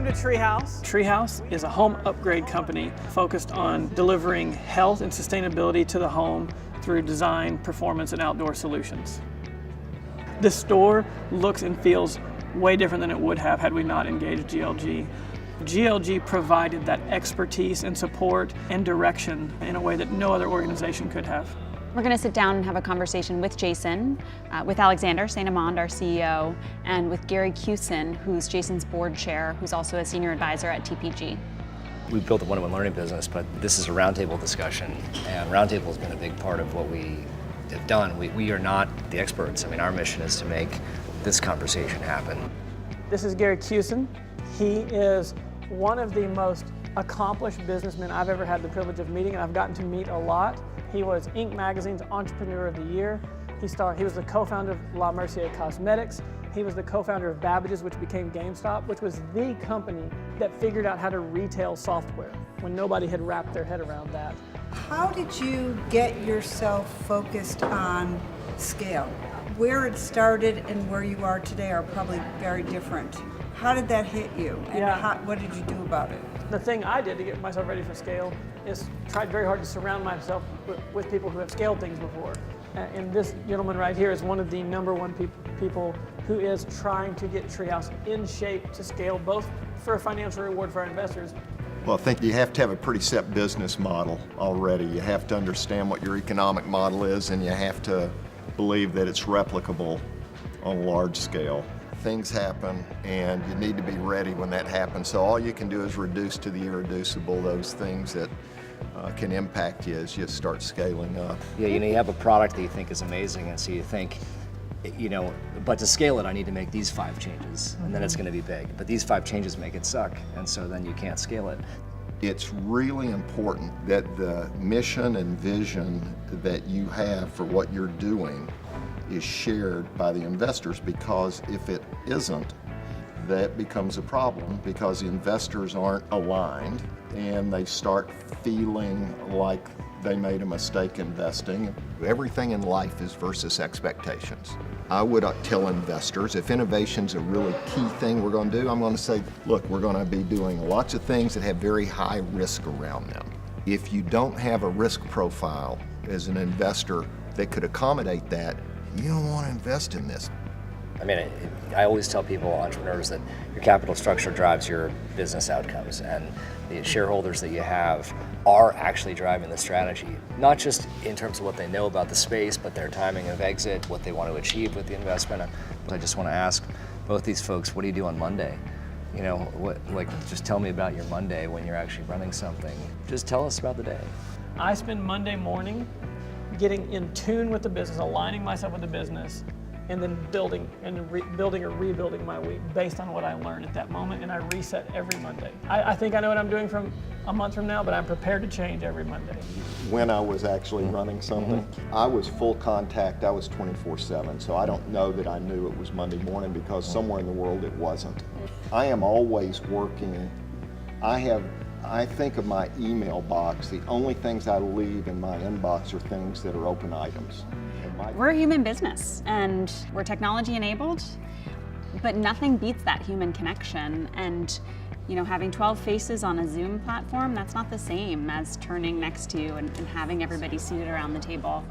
to TreeHouse. TreeHouse is a home upgrade company focused on delivering health and sustainability to the home through design, performance, and outdoor solutions. This store looks and feels way different than it would have had we not engaged GLG. GLG provided that expertise and support and direction in a way that no other organization could have. We're going to sit down and have a conversation with Gerson, with Alexander, Saint-Amand, our CEO, and with Gary Kusin, who's Jason's board chair, who's also a senior advisor at TPG. We built a one-on-one learning business, but this is a roundtable discussion, and roundtable has been a big part of what we have done. We are not the experts. I mean, our mission is to make this conversation happen. This is Gary Kusin. He is one of the most accomplished businessmen I've ever had the privilege of meeting, and I've gotten to meet a lot. He was Inc. Magazine's Entrepreneur of the Year. He was the co-founder of La Mercier Cosmetics. He was the co-founder of Babbage's, which became GameStop, which was the company that figured out how to retail software when nobody had wrapped their head around that. How did you get yourself focused on scale? Where it started and where you are today are probably very different. How did that hit you, and what did you do about it? The thing I did to get myself ready for scale is tried very hard to surround myself with people who have scaled things before. And this gentleman right here is one of the #1 people who is trying to get TreeHouse in shape to scale, both for a financial reward for our investors. Well, I think you have to have a pretty set business model already. You have to understand what your economic model is, and you have to believe that it's replicable on a large scale. Things happen, and you need to be ready when that happens. So all you can do is reduce to the irreducible those things that can impact you as you start scaling up. Yeah, you have a product that you think is amazing, and so you think, but to scale it, I need to make these 5 changes, and then it's going to be big. But these 5 changes make it suck, and so then you can't scale it. It's really important that the mission and vision that you have for what you're doing is shared by the investors, because if it isn't, that becomes a problem, because the investors aren't aligned and they start feeling like they made a mistake investing. Everything in life is versus expectations. I would tell investors, if innovation's a really key thing we're going to do, I'm going to say, look, we're going to be doing lots of things that have very high risk around them. If you don't have a risk profile as an investor that could accommodate that, you don't want to invest in this. I mean, I always tell people, entrepreneurs, that your capital structure drives your business outcomes, and the shareholders that you have are actually driving the strategy, not just in terms of what they know about the space, but their timing of exit, what they want to achieve with the investment. I just want to ask both these folks, what do you do on Monday? Just tell me about your Monday when you're actually running something. Just tell us about the day. I spend Monday morning getting in tune with the business, aligning myself with the business, and then building or rebuilding my week based on what I learned at that moment, and I reset every Monday. I think I know what I'm doing from a month from now, but I'm prepared to change every Monday. When I was actually running something, I was full contact, I was 24/7, so I don't know that I knew it was Monday morning, because somewhere in the world it wasn't. I am always working. I think of my email box, the only things I leave in my inbox are things that are open items. We're a human business, and we're technology enabled, but nothing beats that human connection. And having 12 faces on a Zoom platform, that's not the same as turning next to you and having everybody seated around the table.